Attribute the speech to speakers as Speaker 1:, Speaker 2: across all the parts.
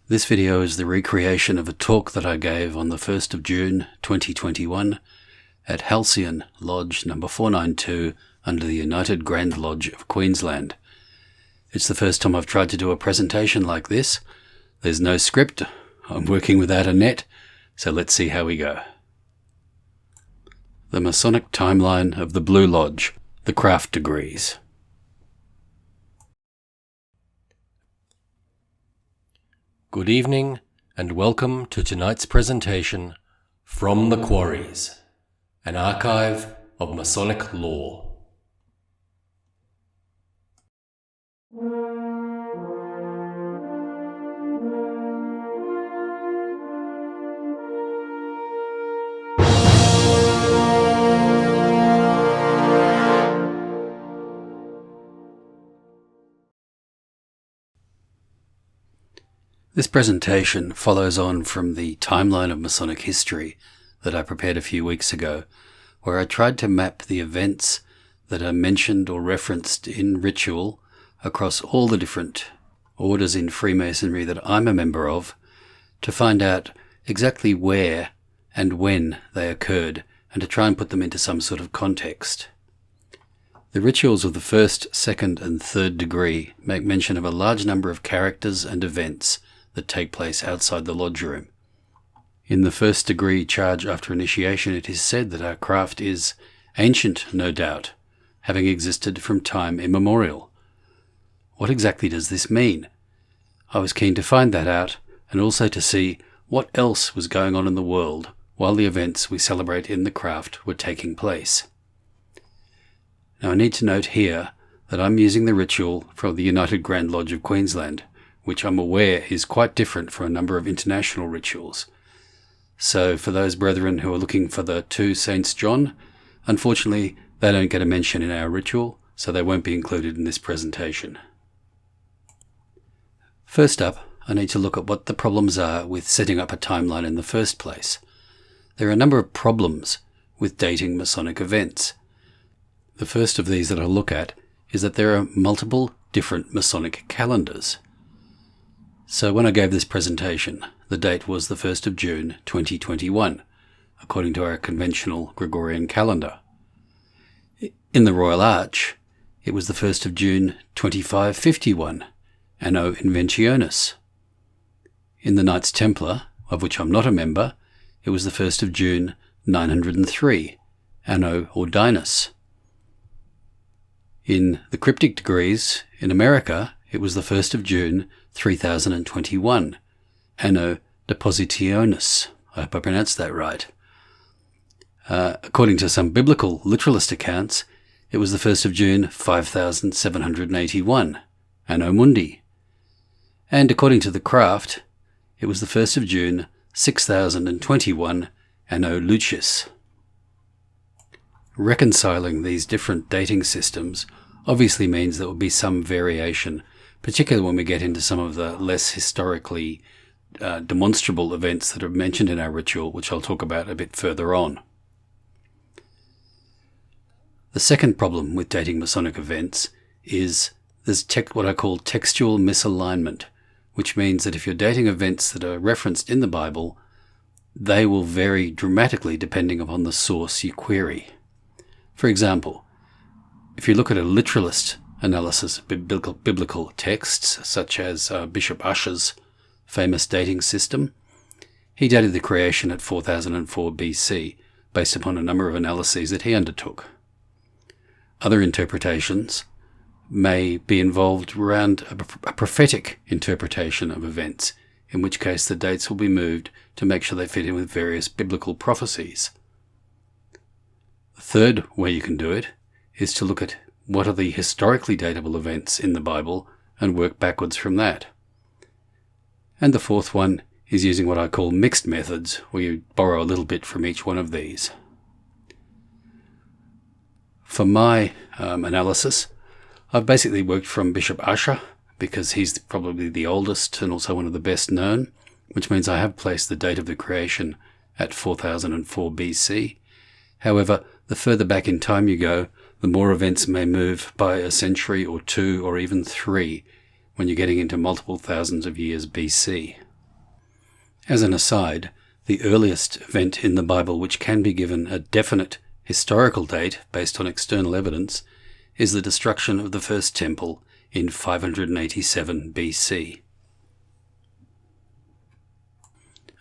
Speaker 1: This video is the recreation of a talk that I gave on the 1st of June 2021 at Halcyon Lodge No. 492 under the United Grand Lodge of Queensland. It's the first time I've tried to do a presentation like this. There's no script, I'm working without a net, so let's see how we go. The Masonic Timeline of the Blue Lodge, the Craft Degrees.
Speaker 2: Good evening and welcome to tonight's presentation From the Quarries, an archive of Masonic lore.
Speaker 1: This presentation follows on from the timeline of Masonic history that I prepared a few weeks ago, where I tried to map the events that are mentioned or referenced in ritual across all the different orders in Freemasonry that I'm a member of, to find out exactly where and when they occurred, and to try and put them into some sort of context. The rituals of the first, second, and third degree make mention of a large number of characters and events that take place outside the lodge room. In the first degree charge after initiation, it is said that our craft is ancient, no doubt, having existed from time immemorial. What exactly does this mean? I was keen to find that out, and also to see what else was going on in the world while the events we celebrate in the craft were taking place. Now I need to note here that I'm using the ritual from the United Grand Lodge of Queensland, which I'm aware is quite different from a number of international rituals. So for those brethren who are looking for the two Saints John, unfortunately they don't get a mention in our ritual, so they won't be included in this presentation. First up, I need to look at what the problems are with setting up a timeline in the first place. There are a number of problems with dating Masonic events. The first of these that I'll look at is that there are multiple different Masonic calendars. So when I gave this presentation, the date was the 1st of June 2021, according to our conventional Gregorian calendar. In the Royal Arch, it was the 1st of June 2551, Anno Inventionis. In the Knights Templar, of which I'm not a member, it was the 1st of June 903, Anno Ordinus. In the Cryptic Degrees, in America, it was the 1st of June 3021, Anno Depositionis. I hope I pronounced that right. According to some biblical literalist accounts, it was the 1st of June 5781, Anno Mundi. And according to the craft, it was the 1st of June 6021, Anno Lucis. Reconciling these different dating systems obviously means there will be some variation, particularly when we get into some of the less historically demonstrable events that are mentioned in our ritual, which I'll talk about a bit further on. The second problem with dating Masonic events is there's what I call textual misalignment, which means that if you're dating events that are referenced in the Bible, they will vary dramatically depending upon the source you query. For example, if you look at a literalist analysis of biblical texts, such as Bishop Ussher's famous dating system, he dated the creation at 4004 BC, based upon a number of analyses that he undertook. Other interpretations may be involved around a prophetic interpretation of events, in which case the dates will be moved to make sure they fit in with various biblical prophecies. The third way you can do it is to look at what are the historically datable events in the Bible and work backwards from that. And the fourth one is using what I call mixed methods, where you borrow a little bit from each one of these. For my analysis, I've basically worked from Bishop Ussher, because he's probably the oldest and also one of the best known, which means I have placed the date of the creation at 4004 BC. However, the further back in time you go, the more events may move by a century or two or even three when you're getting into multiple thousands of years BC. As an aside, the earliest event in the Bible which can be given a definite historical date based on external evidence is the destruction of the first temple in 587 BC.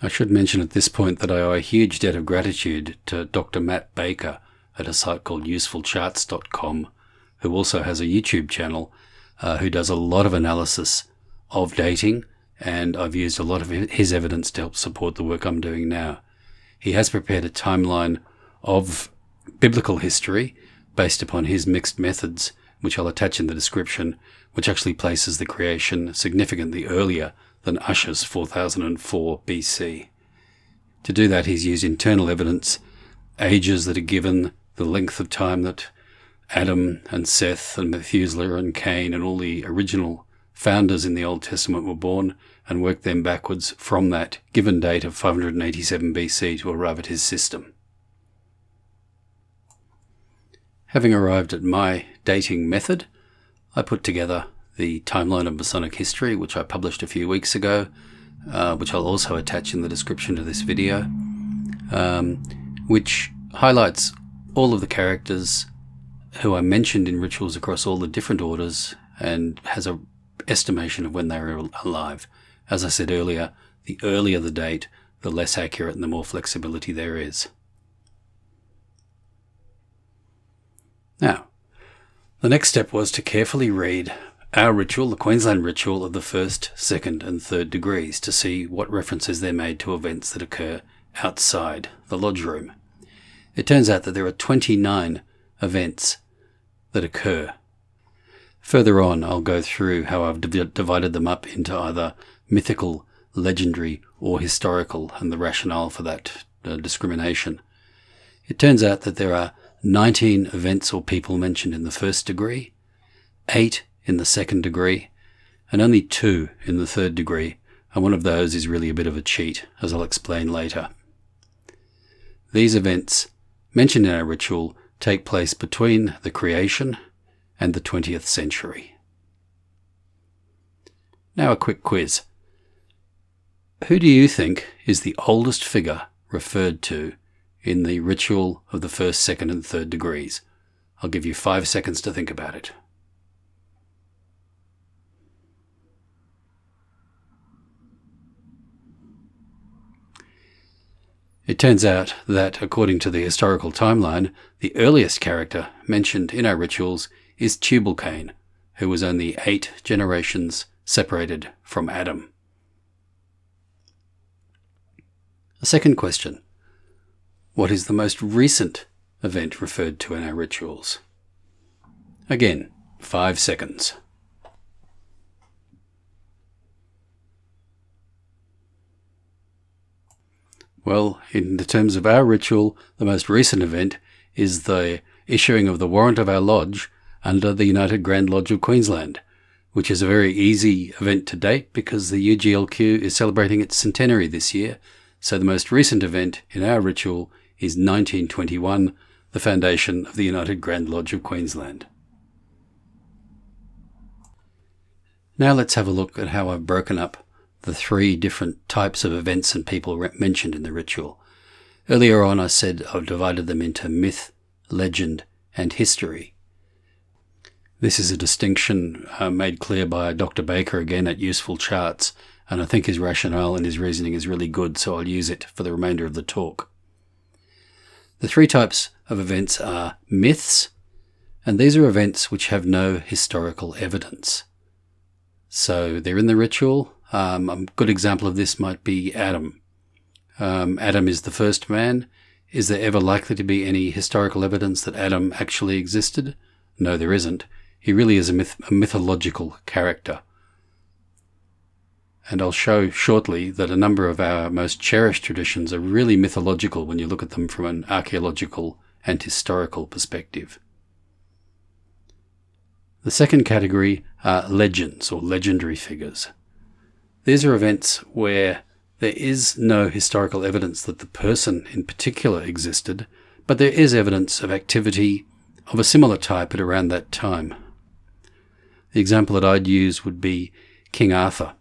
Speaker 1: I should mention at this point that I owe a huge debt of gratitude to Dr. Matt Baker at a site called usefulcharts.com, who also has a YouTube channel, who does a lot of analysis of dating, and I've used a lot of his evidence to help support the work I'm doing now. He has prepared a timeline of biblical history based upon his mixed methods, which I'll attach in the description, which actually places the creation significantly earlier than Ussher's 4004 BC. To do that, he's used internal evidence, ages that are given, the length of time that Adam and Seth and Methuselah and Cain and all the original founders in the Old Testament were born, and worked them backwards from that given date of 587 BC to arrive at his system. Having arrived at my dating method, I put together the timeline of Masonic history, which I published a few weeks ago, which I'll also attach in the description to this video, which highlights all of the characters who are mentioned in rituals across all the different orders and has an estimation of when they were alive. As I said earlier, the earlier the date, the less accurate and the more flexibility there is. Now, the next step was to carefully read our ritual, the Queensland ritual of the first, second and third degrees, to see what references they're made to events that occur outside the lodge room. It turns out that there are 29 events that occur. Further on, I'll go through how I've divided them up into either mythical, legendary or historical, and the rationale for that discrimination. It turns out that there are 19 events or people mentioned in the first degree, 8 in the second degree, and only 2 in the third degree, and one of those is really a bit of a cheat, as I'll explain later. These events mentioned in our ritual take place between the creation and the 20th century. Now a quick quiz. Who do you think is the oldest figure referred to in the ritual of the first, second and third degrees? I'll give you 5 seconds to think about it. It turns out that, according to the historical timeline, the earliest character mentioned in our rituals is Tubal-Cain, who was only 8 generations separated from Adam. A second question. What is the most recent event referred to in our rituals? Again, 5 seconds. Well, in the terms of our ritual, the most recent event is the issuing of the warrant of our lodge under the United Grand Lodge of Queensland, which is a very easy event to date because the UGLQ is celebrating its centenary this year. So the most recent event in our ritual is 1921, the foundation of the United Grand Lodge of Queensland. Now let's have a look at how I've broken up the 3 different types of events and people mentioned in the ritual. Earlier on I said I've divided them into myth, legend and history. This is a distinction made clear by Dr. Baker again at Useful Charts, and I think his rationale and his reasoning is really good, so I'll use it for the remainder of the talk. The 3 types of events are myths, and these are events which have no historical evidence. So they're in the ritual. A good example of this might be Adam. Adam is the first man. Is there ever likely to be any historical evidence that Adam actually existed? No, there isn't. He really is a mythological character. And I'll show shortly that a number of our most cherished traditions are really mythological when you look at them from an archaeological and historical perspective. The second category are legends or legendary figures. These are events where there is no historical evidence that the person in particular existed, but there is evidence of activity of a similar type at around that time. The example that I'd use would be King Arthur.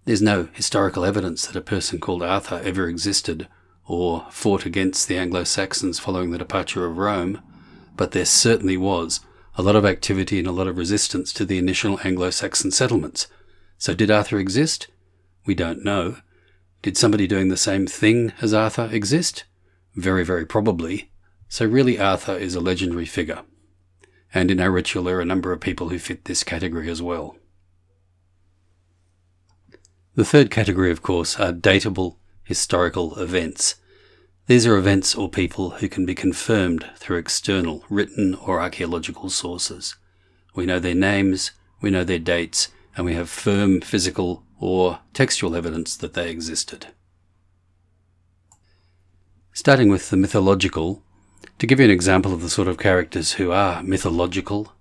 Speaker 1: There's no historical evidence that a person called Arthur ever existed or fought against the Anglo-Saxons following the departure of Rome, but there certainly was a lot of activity and a lot of resistance to the initial Anglo-Saxon settlements. So did Arthur exist? We don't know. Did somebody doing the same thing as Arthur exist? Very, very probably. So really Arthur is a legendary figure. And in our ritual there are a number of people who fit this category as well. The third category, of course, are datable historical events. These are events or people who can be confirmed through external, written or archaeological sources. We know their names, we know their dates, and we have firm physical or textual evidence that they existed. Starting with the mythological, to give you an example of the sort of characters who are mythological,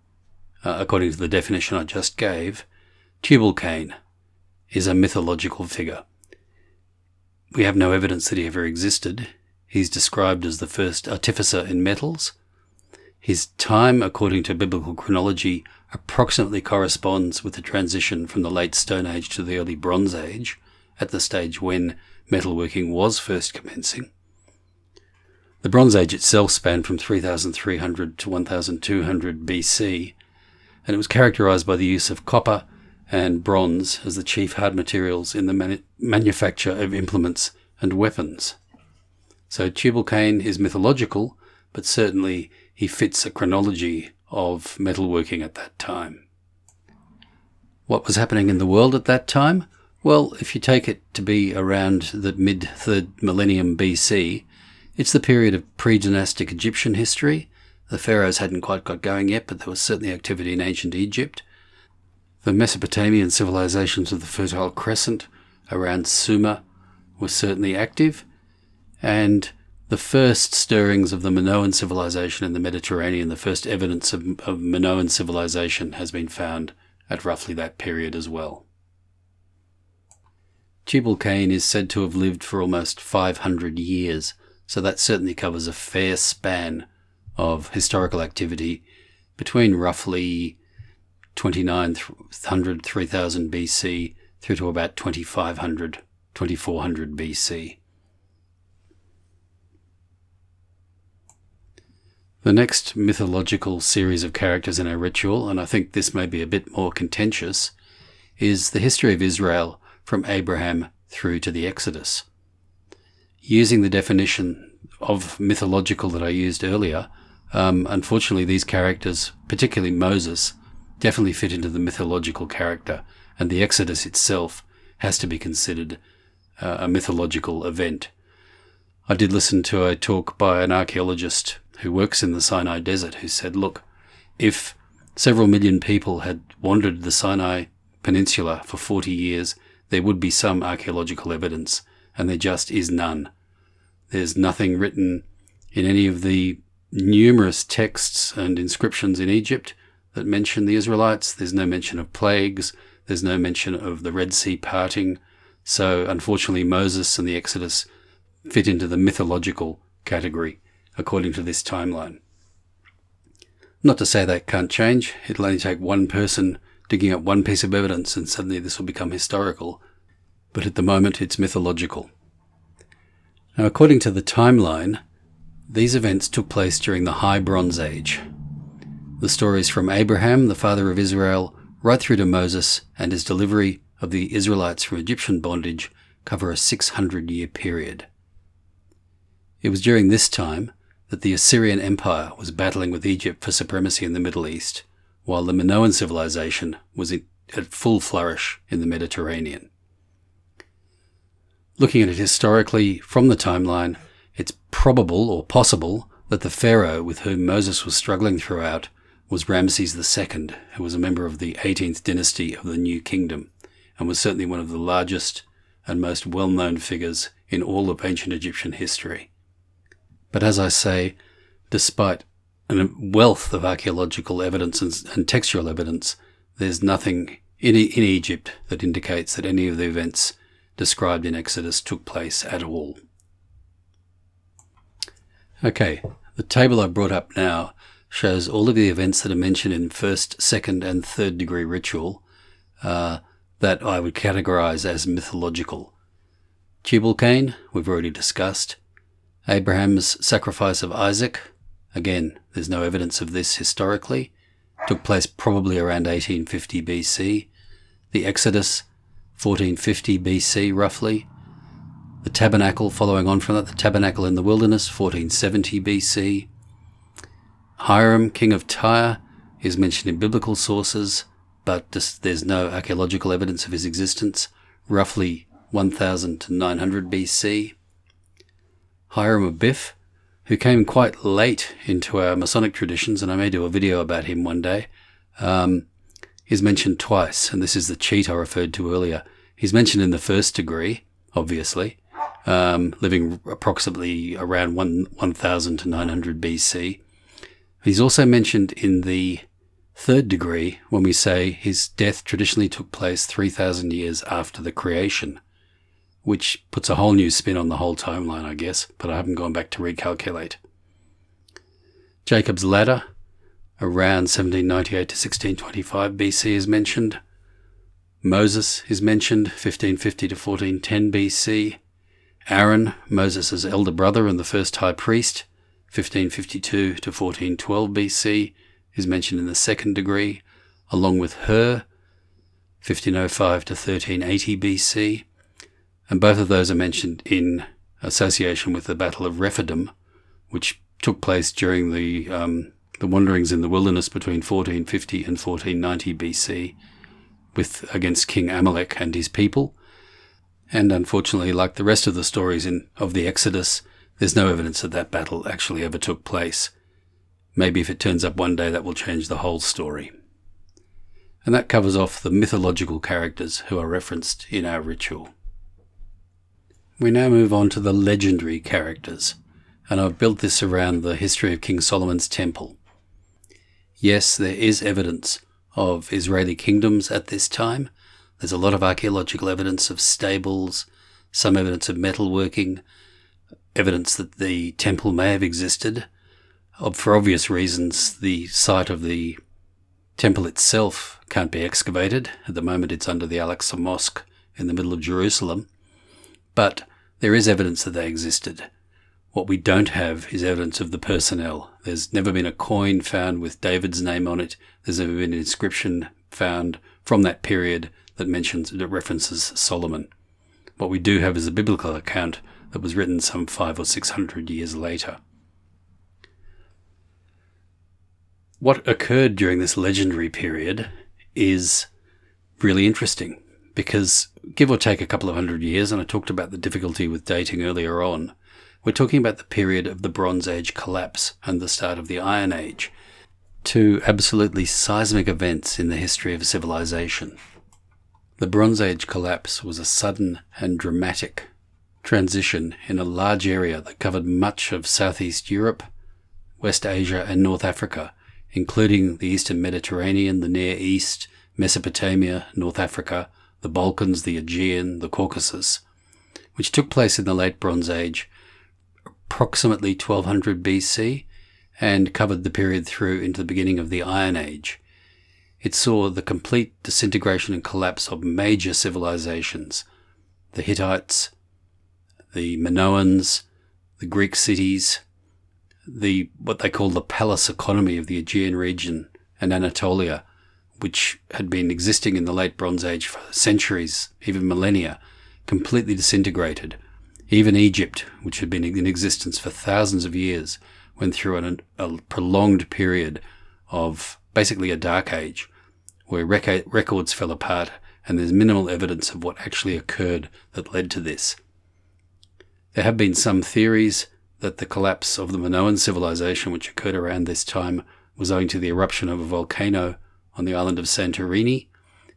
Speaker 1: according to the definition I just gave, Tubal-Cain is a mythological figure. We have no evidence that he ever existed. He's described as the first artificer in metals. His time, according to biblical chronology, approximately corresponds with the transition from the late Stone Age to the early Bronze Age, at the stage when metalworking was first commencing. The Bronze Age itself spanned from 3300 to 1200 BC, and it was characterized by the use of copper and bronze as the chief hard materials in the manufacture of implements and weapons. So Tubal-Cain is mythological, but certainly he fits a chronology of metalworking at that time. What was happening in the world at that time? Well, if you take it to be around the mid-3rd millennium BC, it's the period of pre-dynastic Egyptian history. The pharaohs hadn't quite got going yet, but there was certainly activity in ancient Egypt. The Mesopotamian civilizations of the Fertile Crescent around Sumer were certainly active, and the first stirrings of the Minoan civilization in the Mediterranean, the first evidence of Minoan civilization has been found at roughly that period as well. Tubal-Cain is said to have lived for almost 500 years, so that certainly covers a fair span of historical activity between roughly 2900, 3000 BC through to about 2500, 2400 BC. The next mythological series of characters in our ritual, and I think this may be a bit more contentious, is the history of Israel from Abraham through to the Exodus. Using the definition of mythological that I used earlier, unfortunately these characters, particularly Moses, definitely fit into the mythological character, and the Exodus itself has to be considered a mythological event. I did listen to a talk by an archaeologist who works in the Sinai Desert who said, look, if several million people had wandered the Sinai Peninsula for 40 years, there would be some archaeological evidence, and there just is none. There's nothing written in any of the numerous texts and inscriptions in Egypt that mention the Israelites. There's no mention of plagues. There's no mention of the Red Sea parting. So unfortunately, Moses and the Exodus fit into the mythological category, according to this timeline. Not to say that can't change. It'll only take one person digging up one piece of evidence and suddenly this will become historical. But at the moment, it's mythological. Now, according to the timeline, these events took place during the High Bronze Age. The stories from Abraham, the father of Israel, right through to Moses and his delivery of the Israelites from Egyptian bondage cover a 600-year period. It was during this time that the Assyrian Empire was battling with Egypt for supremacy in the Middle East, while the Minoan civilization was at full flourish in the Mediterranean. Looking at it historically from the timeline, it's probable or possible that the pharaoh with whom Moses was struggling throughout was Ramses II, who was a member of the 18th dynasty of the New Kingdom, and was certainly one of the largest and most well-known figures in all of ancient Egyptian history. But as I say, despite a wealth of archaeological evidence and textual evidence, there's nothing in Egypt that indicates that any of the events described in Exodus took place at all. Okay, the table I brought up now shows all of the events that are mentioned in first, second, and third degree ritual. that I would categorize as mythological. Tubal-Cain, we've already discussed. Abraham's sacrifice of Isaac, again, there's no evidence of this historically, took place probably around 1850 BC. The Exodus, 1450 BC roughly. The tabernacle following on from that, the tabernacle in the wilderness, 1470 BC. Hiram, king of Tyre, is mentioned in biblical sources, but there's no archaeological evidence of his existence, roughly 1000 to 900 BC. Hiram of Biff, who came quite late into our Masonic traditions, and I may do a video about him one day, is mentioned twice, and this is the cheat I referred to earlier. He's mentioned in the first degree, obviously, living approximately around 1000 to 900 BC. He's also mentioned in the third degree when we say his death traditionally took place 3,000 years after the creation, which puts a whole new spin on the whole timeline, I guess, but I haven't gone back to recalculate. Jacob's ladder, around 1798 to 1625 BC is mentioned. Moses is mentioned, 1550 to 1410 BC. Aaron, Moses' elder brother and the first high priest, 1552 to 1412 BC, is mentioned in the second degree, along with Hur, 1505 to 1380 BC, and both of those are mentioned in association with the Battle of Rephidim, which took place during the wanderings in the wilderness between 1450 and 1490 BC, against King Amalek and his people. And unfortunately, like the rest of the stories of the Exodus, there's no evidence that that battle actually ever took place. Maybe if it turns up one day, that will change the whole story. And that covers off the mythological characters who are referenced in our ritual. We now move on to the legendary characters, and I've built this around the history of King Solomon's temple. Yes, there is evidence of Israeli kingdoms at this time. There's a lot of archaeological evidence of stables, some evidence of metalworking, evidence that the temple may have existed. For obvious reasons, the site of the temple itself can't be excavated. At the moment, it's under the Al-Aqsa Mosque in the middle of Jerusalem. But there is evidence that they existed. What we don't have is evidence of the personnel. There's never been a coin found with David's name on it. There's never been an inscription found from that period that references Solomon. What we do have is a biblical account that was written some 500 or 600 years later. What occurred during this legendary period is really interesting because, give or take a couple of hundred years, and I talked about the difficulty with dating earlier on, we're talking about the period of the Bronze Age collapse and the start of the Iron Age, two absolutely seismic events in the history of civilization. The Bronze Age collapse was a sudden and dramatic transition in a large area that covered much of Southeast Europe, West Asia and North Africa, including the Eastern Mediterranean, the Near East, Mesopotamia, North Africa, the Balkans, the Aegean, the Caucasus, which took place in the late Bronze Age, approximately 1200 BC, and covered the period through into the beginning of the Iron Age. It saw the complete disintegration and collapse of major civilizations, the Hittites, the Minoans, the Greek cities, what they call the palace economy of the Aegean region and Anatolia, which had been existing in the late Bronze Age for centuries, even millennia, completely disintegrated. Even Egypt, which had been in existence for thousands of years, went through a prolonged period of basically a dark age, where records fell apart and there's minimal evidence of what actually occurred that led to this. There have been some theories that the collapse of the Minoan civilization, which occurred around this time, was owing to the eruption of a volcano on the island of Santorini,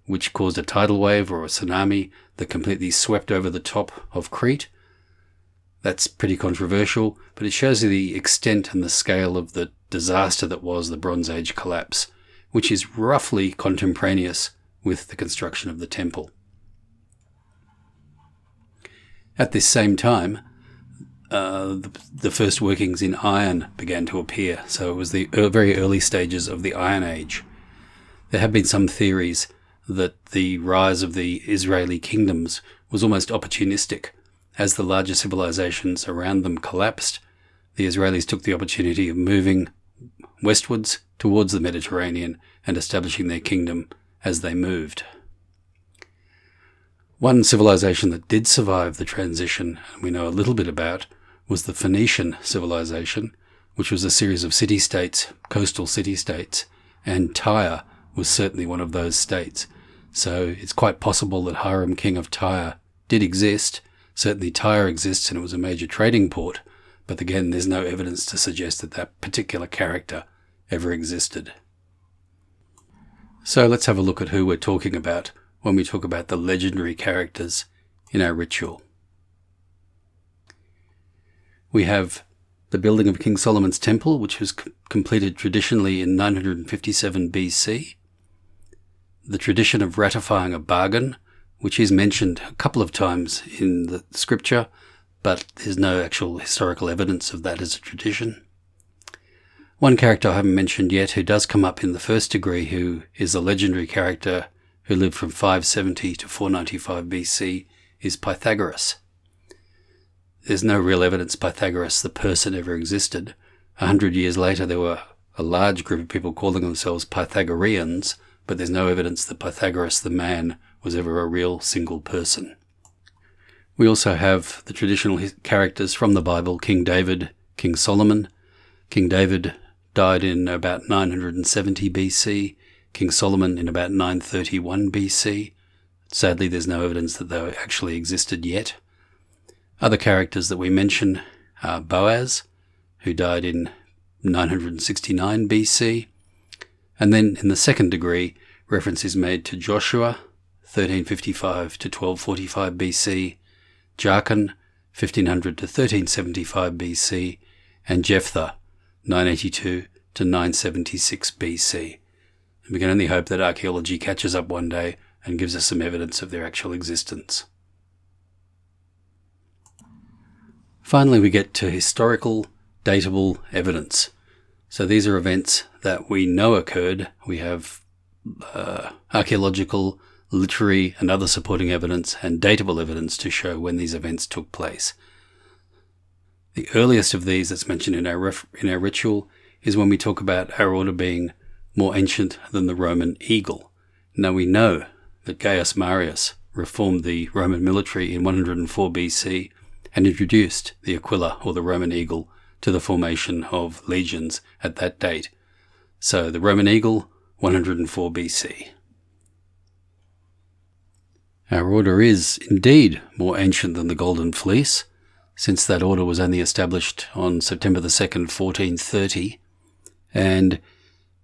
Speaker 1: which caused a tidal wave or a tsunami that completely swept over the top of Crete. That's pretty controversial, but it shows you the extent and the scale of the disaster that was the Bronze Age collapse, which is roughly contemporaneous with the construction of the temple. At this same time, the first workings in iron began to appear, so it was the very early stages of the Iron Age. There have been some theories that the rise of the Israeli kingdoms was almost opportunistic. As the larger civilizations around them collapsed, the Israelis took the opportunity of moving westwards towards the Mediterranean and establishing their kingdom as they moved. One civilization that did survive the transition, and we know a little bit about, was the Phoenician civilization, which was a series of city-states, coastal city-states, and Tyre was certainly one of those states. So it's quite possible that Hiram, king of Tyre, did exist. Certainly Tyre exists and it was a major trading port, but again, there's no evidence to suggest that that particular character ever existed. So let's have a look at who we're talking about when we talk about the legendary characters in our ritual. We have the building of King Solomon's Temple, which was completed traditionally in 957 BC. The tradition of ratifying a bargain, which is mentioned a couple of times in the scripture, but there's no actual historical evidence of that as a tradition. One character I haven't mentioned yet who does come up in the first degree, who is a legendary character who lived from 570 to 495 BC, is Pythagoras. There's no real evidence Pythagoras, the person, ever existed. 100 years later, there were a large group of people calling themselves Pythagoreans, but there's no evidence that Pythagoras, the man, was ever a real single person. We also have the traditional characters from the Bible: King David, King Solomon. King David died in about 970 BC, King Solomon in about 931 BC. Sadly, there's no evidence that they actually existed yet. Other characters that we mention are Boaz, who died in 969 BC. And then in the second degree, reference is made to Joshua, 1355 to 1245 BC, Jachin, 1500 to 1375 BC, and Jephthah, 982 to 976 BC. And we can only hope that archaeology catches up one day and gives us some evidence of their actual existence. Finally, we get to historical, datable evidence. So these are events that we know occurred. We have archaeological, literary and other supporting evidence and datable evidence to show when these events took place. The earliest of these that's mentioned in our ritual is when we talk about our order being more ancient than the Roman eagle. Now we know that Gaius Marius reformed the Roman military in 104 BC and introduced the aquila, or the Roman eagle, to the formation of legions at that date. So the Roman eagle, 104 BC. Our order is indeed more ancient than the Golden Fleece, since that order was only established on September the 2nd, 1430. And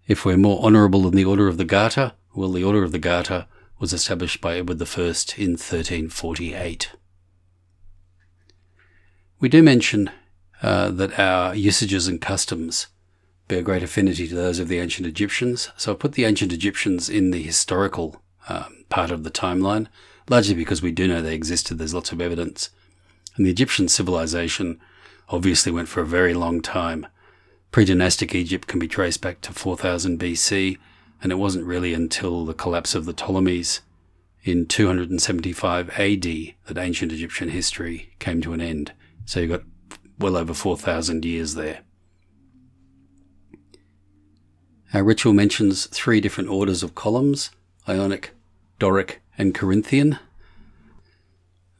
Speaker 1: if we're more honourable than the Order of the Garter, well, the Order of the Garter was established by Edward I in 1348. We do mention that our usages and customs bear great affinity to those of the ancient Egyptians. So I put the ancient Egyptians in the historical part of the timeline, largely because we do know they existed. There's lots of evidence. And the Egyptian civilization obviously went for a very long time. Pre-dynastic Egypt can be traced back to 4000 BC, and it wasn't really until the collapse of the Ptolemies in 275 AD that ancient Egyptian history came to an end. So you've got well over 4,000 years there. Our ritual mentions 3 different orders of columns: Ionic, Doric, and Corinthian.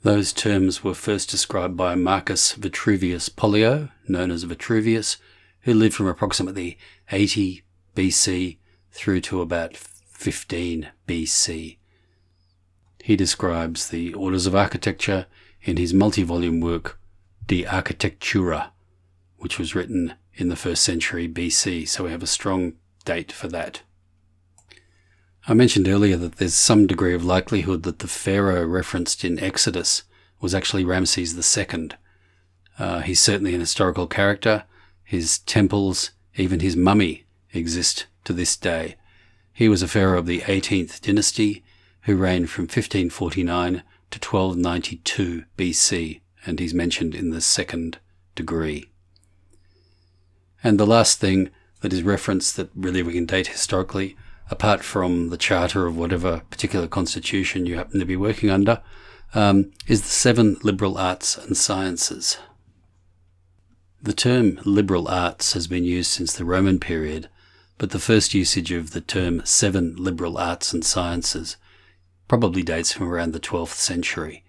Speaker 1: Those terms were first described by Marcus Vitruvius Pollio, known as Vitruvius, who lived from approximately 80 BC through to about 15 BC. He describes the orders of architecture in his multi-volume work, De Architectura, which was written in the 1st century BC, so we have a strong date for that. I mentioned earlier that there's some degree of likelihood that the pharaoh referenced in Exodus was actually Ramses II. He's certainly an historical character. His temples, even his mummy, exist to this day. He was a pharaoh of the 18th dynasty who reigned from 1549 to 1292 BC, and he's mentioned in the 2nd degree. And the last thing that is referenced that really we can date historically apart from the charter of whatever particular constitution you happen to be working under, is the 7 liberal arts and sciences. The term liberal arts has been used since the Roman period, but the first usage of the term 7 liberal arts and sciences probably dates from around the 12th century.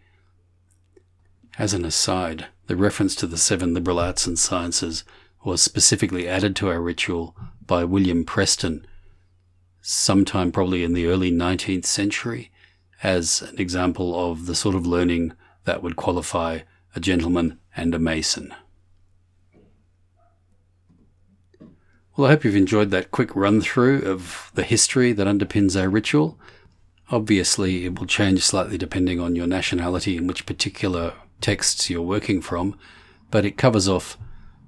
Speaker 1: As an aside, the reference to the 7 liberal arts and sciences was specifically added to our ritual by William Preston, sometime probably in the early 19th century, as an example of the sort of learning that would qualify a gentleman and a Mason. Well, I hope you've enjoyed that quick run-through of the history that underpins our ritual. Obviously, it will change slightly depending on your nationality and which particular texts you're working from, but it covers off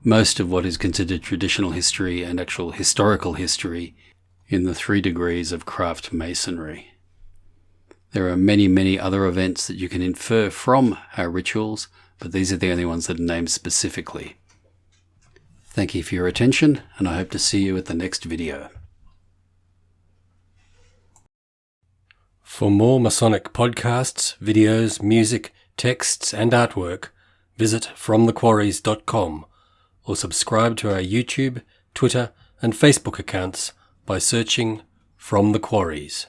Speaker 1: most of what is considered traditional history and actual historical history in the 3 degrees of craft masonry. There are many, many other events that you can infer from our rituals, but these are the only ones that are named specifically. Thank you for your attention, and I hope to see you at the next video.
Speaker 2: For more Masonic podcasts, videos, music, texts, and artwork, visit fromthequarries.com or subscribe to our YouTube, Twitter, and Facebook accounts by searching From the Quarries.